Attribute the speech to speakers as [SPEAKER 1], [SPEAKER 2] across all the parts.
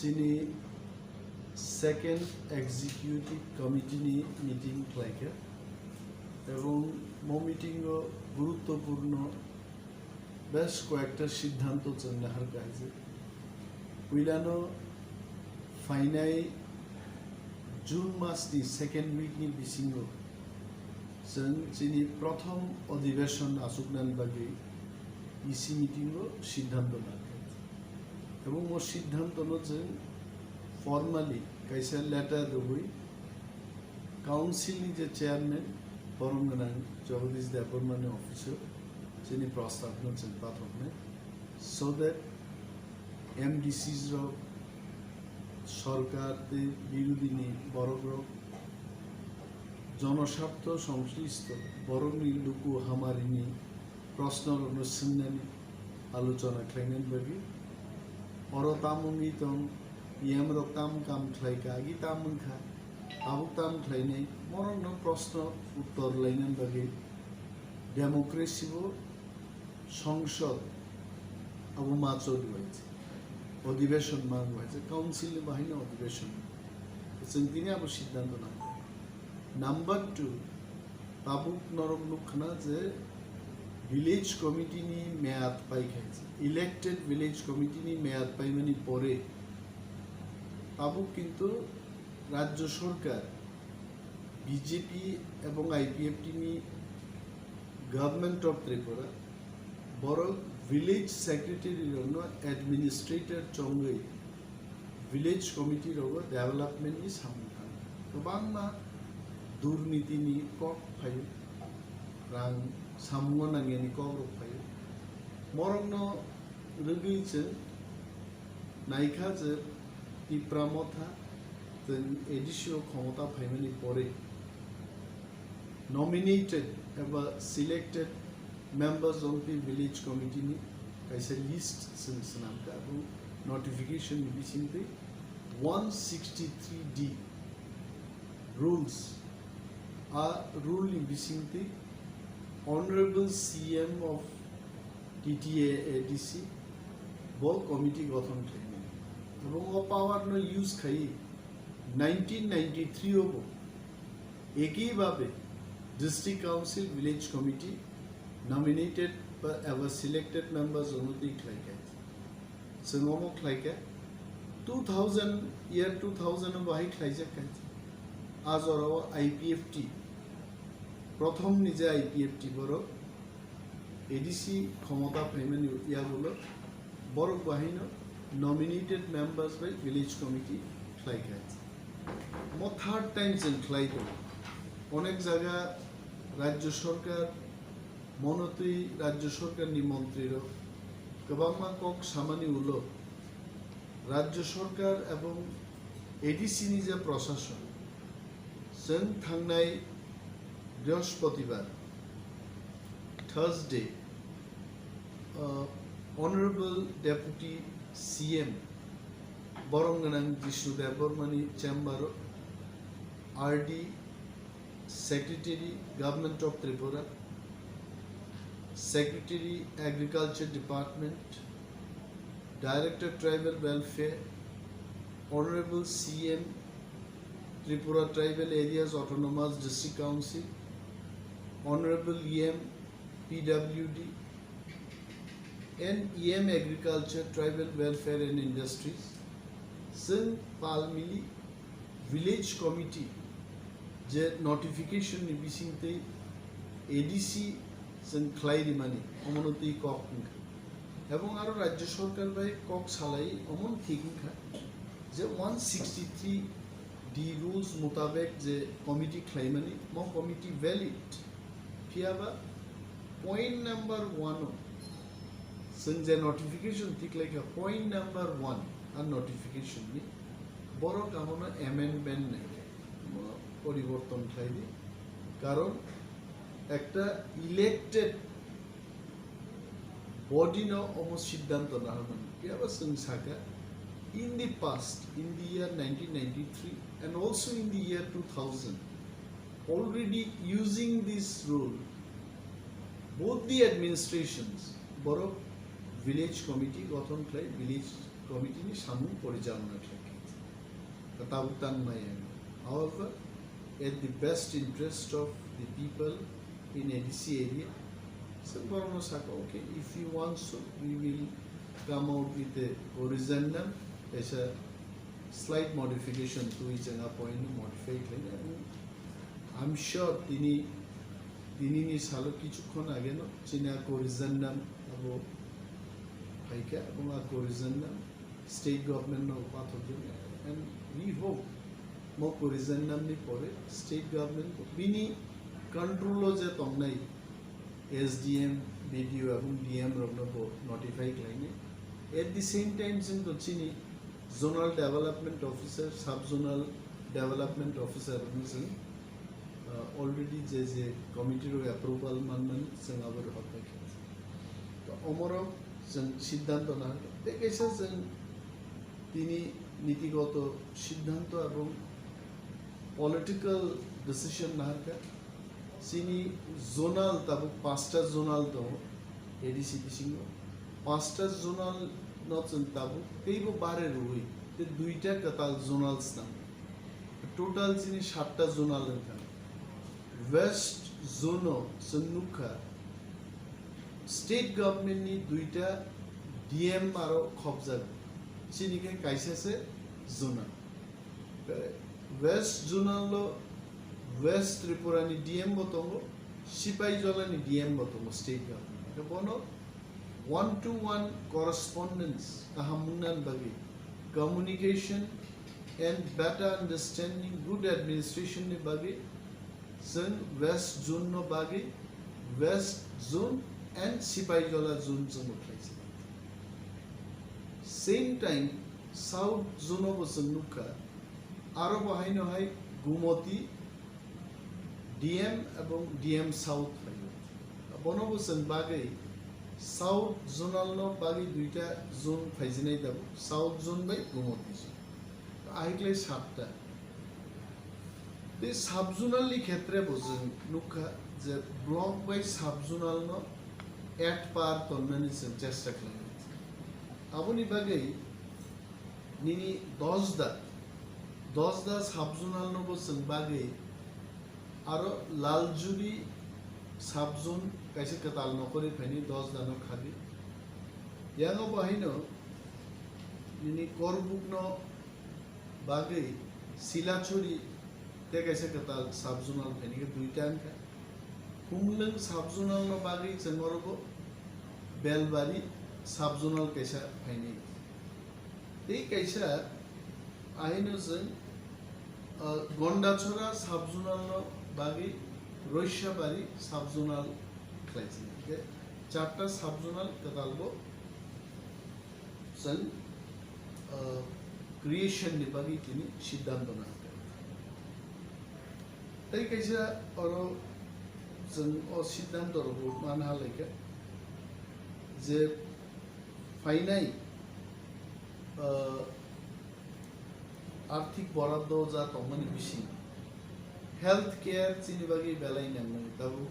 [SPEAKER 1] যিনি second executive committee নিয়ে meeting খাইকে এবং মিটিং গুরুত্বপূর্ণ বেশ কয়েকটা সিদ্ধান্ত নেওয়ার কাজে উইলানো ফাইনাই জুন মাসनि सेकेंड उइकनि बिसिङाव जों जोंनि प्रथम अधिवेशन आसुकनायनि बागै इसी मिटिङाव सिद्धांत लादों এবং ও সিদ্ধান্তनो जों फर्माली कैसे लेटर दबई काउंसिलनि जे चेयरमैन बरंगोनां जगदीश देबबर्मानि अफिसाव जोंनि प्रस्ताबनो जों पाठकनाय सो दैट एमडीसीज सरकार बिरोधीनि बरग जनस्वार्थ संश्लिष्ट बरंनि लुकु हामारिनि प्रश्न सोंनानै आलोचना खालामनायनि बागै और तामुंगी तम यमरो ताम काम खालायका आगि तामुंखा आबु ताम खालायनाय मरन प्रश्न उत्तर लायनायनि बागै डेमोक्रेसिबो संसद आबु माचो दिवायছে अधिवेशन मांगवायছে काउंसिल बाहायनो अधिवेशन जों दिनै आबु सिद्धांत ना नम्बर 2 ताबुक नरम लुखना जे विलेज कमिटी नि मेयाद पाइखायছে इलेक्टेड विलेज कमिटी नि मेयाद पाइमानि परे ताबुक किन्तु राज्य सरकार बीजेपी एवं आईपीएफटी नि गवर्नमेंट ऑफ त्रिपुरा बड़ विलेज सेक्रेटरी एडमिनिस्ट्रेटर चंगे विलेज कमिटी डेवलपमेंट नि सामना गोबां दुर्नीति नि कक फायो रां सामुआ नांगेनि कक फायो मरंनो रगैचे नायखा जे टिप्रा मथा जों एडिसियो क्षमता फायमानि परे नॉमिनेटेड एबा selected members of the village committee ni kaisa list sinamka abu notification ni bisingte 163D rules are rule ni bisingte honorable CM of TTAADC bol committee গঠন খাইনি এবং ও পাওয়ার নো ইউজ খাই 1993 হবো একইভাবে district council village committee nominated by ever selected members only like it. So no like it. 2000 year 2000 of high like it. As or our IPFT. Prothom nije IPFT boro ADC ক্ষমতা payment ya bolo boro bahino nominated members by village committee like it. Mo third times in like it. অনেক জায়গা রাজ্য সরকার मनोती राज्य सरकार मंत्री गोबां कक सामानि उलो राज्य सरकार एवं एडीसी नि जे प्रशासन जों थांनाय बृहस्पतिवार थर्सडे ऑनरेबल डेपुटी सीएम बरंगोनां जिष्णु देबबर्मानि chamber RD secretary government of Tripura Secretary Agriculture Department, Director Tribal Welfare, Honorable CM, Tripura Tribal Areas Autonomous District Council, Honorable EM, PWD, and EM Agriculture, Tribal Welfare and Industries, Sun Palmili Village Committee, je notification ni bisingte ADC जों खालायरि माने अमनति कक एवं आरो राज्य सरकार bye कक सालाई अमन थिंखा जे 163D rules मुताबिक जे committee खालायमानि म कमिटी वैलिड फियाबा पॉइंट नंबर 1 जों जे नोटिफिकेशन थिखलायखा पॉइंट नंबर 1 आ नोटिफिकेशन नि बरो कामनो अमेंडमेंट नै परिवर्तन खालायदि कारण একটা ইলেক্টেড বডি নো অমো সিদ্ধান্ত না হবেন ইয়াবা जों साका in the past in the year 1993 and also in the year 2000 already using this rule both the administrations বড় village committee গঠন করে village committee ni samung porijalona khlaikai tabuk mai. However, at the best interest of the people in ADC area, Sir Barma Saka, okay, if you want so, we will come out with a corrigendum as a slight modification to each and point modify. I'm sure tini ni salo kichukhon age no china corrigendum abo paika abong a corrigendum state government no path and we hope more corrigendum ni pore state government ko bini control je tongnai SDM BDO abong DM rogno ko notify klaine at the same time sin to chini zonal development officer sub zonal development officer sin already je committee ro approval manman sing abor hotai to omoro sing siddhanto na dekesa sing tini নীতিগত সিদ্ধান্ত এবং political decision নাহারকা চিনি zonal তাবু পাঁচটা zonal তো ADC বিসিং পাঁচটা zonal নচন তাবু তেইবো বারে রুই তে দুইটা কাতাল জোনালস নাম টোটাল চিনি 7টা জোনাল এখানে ওয়েস্ট জোনো সন্নুখা স্টেট গভর্নমেন্ট নি দুইটা ডিএম আরো খবজা চিনিকে কাইসেছে জোনা ওয়েস্ট জোনালো ওয়েস্ট ত্রিপুরানি ডিএম বতঙ্গ সিপাই জলানি ডিএম বতঙ্গ স্টেট গভর্নমেন্ট বনো 1-to-1 correspondence kahamunan bagi communication and better understanding good administration ni bagi sen west zone no bagi west zone and sipai jola zone jong utlaiছে same time south zone of Sannuka aro bahaino hai Gumoti DM এবং DM south hai bonobusan bagai south zonal no bagi duita zone phaijinai dab south zone bai Gumoti aigle 7টা এই sub zonal নি ক্ষেত্রে বসেন নুকা যে block by sub zonal no at par tonnani চেষ্টা করে aboni bagai nini 10 da subzonal no bosen bagai aro laljuri subzone kaise katal no kore phani 10 da no khadi yango bahino nini korbuk no bagai silachuri te kaise katal subzonal phani ke duita anka kumlang subzonal no bagai chengorogo belbari subzonal kaisa phaini ei kaisa ahino jeng gondachora subzonal no bagi roishabari subzonal khlaisi ke 4টা subzonal katalbo jeng creation ni bagi tini siddhanto na ei kaisa oro jeng o siddhanto ro manha leke je ফাইনাই আর্থিক বরাদ্দ যা তমানি বেশি health care চিনি বাকি বেলাই নাম তাবো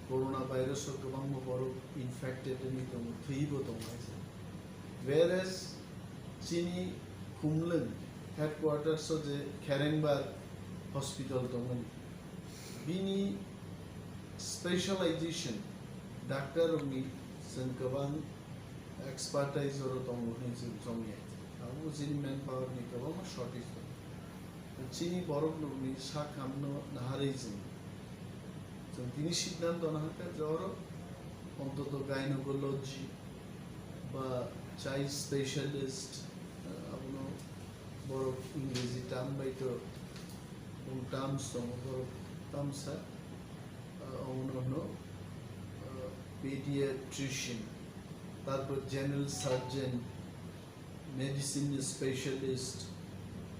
[SPEAKER 1] corona virus গোबां বড় ইনফেক্টেড নি দং থৈবো দं whereas চিনি খুমলং হেডকোয়ার্টারস যে খেরেংবার হসপিটাল দं বিনি স্পেশালাইজেশন ডাক্তার নি जों गोबां expertise oro tongo ni jomia abu jini manpower ni gobaं shortage dong chini borok lugni sa kamno naharei जों tini siddhanto nahaka joro ontoto gynecology ba child specialist abuno borok ingreji term bai to terms dong borok termsa no pediatrician তারপর general surgeon medicine specialist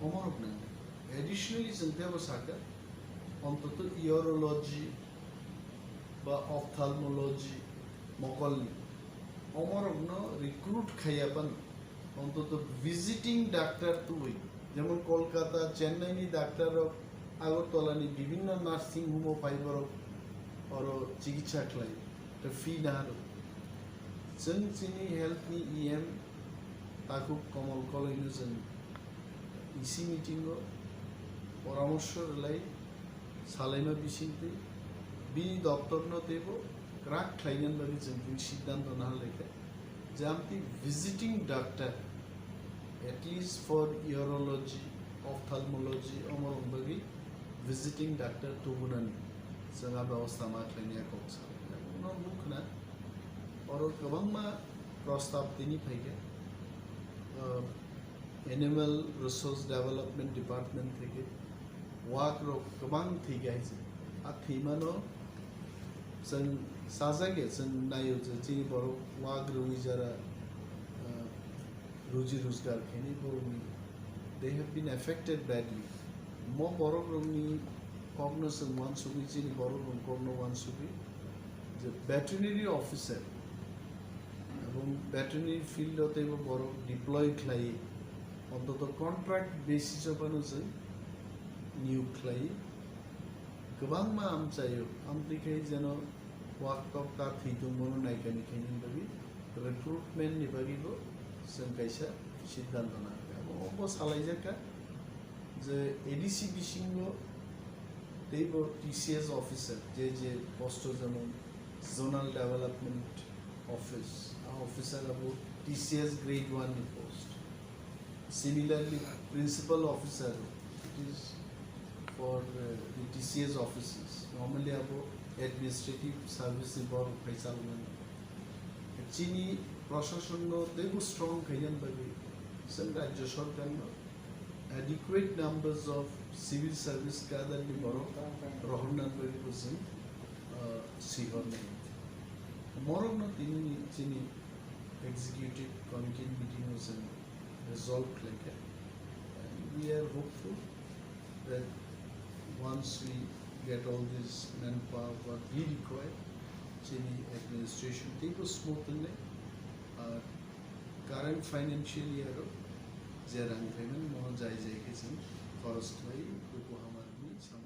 [SPEAKER 1] অমরক না additionally চিন্তা সাকা অন্তত urology বা অপথ্যালমোলজি মকলনি অমরক ন recruit খাইয়াপান অন্তত visiting doctor তুই যেমন কলকাতা চেন্নাইনি ডাক্তার আগরতলানি বিভিন্ন নার্সিং হোম পাইবার অর চিকিৎসা খাই ফি না जों जोंनि हेल्थनि EM ताकु कमल कलैनो जों EC मिटिंगो परामर्श रलाई सालायमा बिसिंति बिनि दफ्तरनो तेबो क्राक खालायगोन बादि जों बिनि सिद्धांत नालायखाय जामति visiting doctor at least for urology, ophthalmology अमरम बादि visiting doctor तुबुनान जोंहा व्यवस्था मा खालायनाया कौसा उनाव बुखना और गोबां मा प्रस्ताव दिनि फैगोन एनिमल रिसोर्स डेवलपमेंट डिपार्टमेंट থেকে वाक रो गोबां थैगायजो आ थैमानो जों साजागे जों नायो जोंनि बर' वाक रुइजारा रुजि रोजगार खेनि बर'नि they have been affected badly mo borok rongni kogno जों wan sugi जोंनि borok rong kogno wan sugi the veterinary officer এবং veterinary field तेबो borok deploy खालाय অন্তত कन्ट्राक्ट बेसिस पानो जों नियोग खालाय गोबां मा आमचायो आमफ्रिखाय जेन वाकटक का थैदों मनो नायगानि खायनि बागि रिक्रुटमेंट नि बागिबो जों कायसा सिद्धांत नागा अब सालायजाका जे ADC बिसिंगो तेबो TCS ऑफिसर जे पोस्ट जन जोनल डेवलपमेंट ऑफिस ऑफिसर अब TCS ग्रेड 1 नि post Similarly, principal officer it is for the TCS offices. Normally, about administrative service involved paisa luman. Chini procession no they strong kayan bagi. Some rajya sarkar no adequate numbers of civil service gather ni baro rohnan bagi person sihor nahi. Morong no tini chini executive committee meeting was resolved like that. And we are hopeful that once we get all this manpower what we require, Chini administration take a smoothly. Current financial year, Zerang payment, more Jai Jai Kitchen, Forest Way, Kukuhamani, some.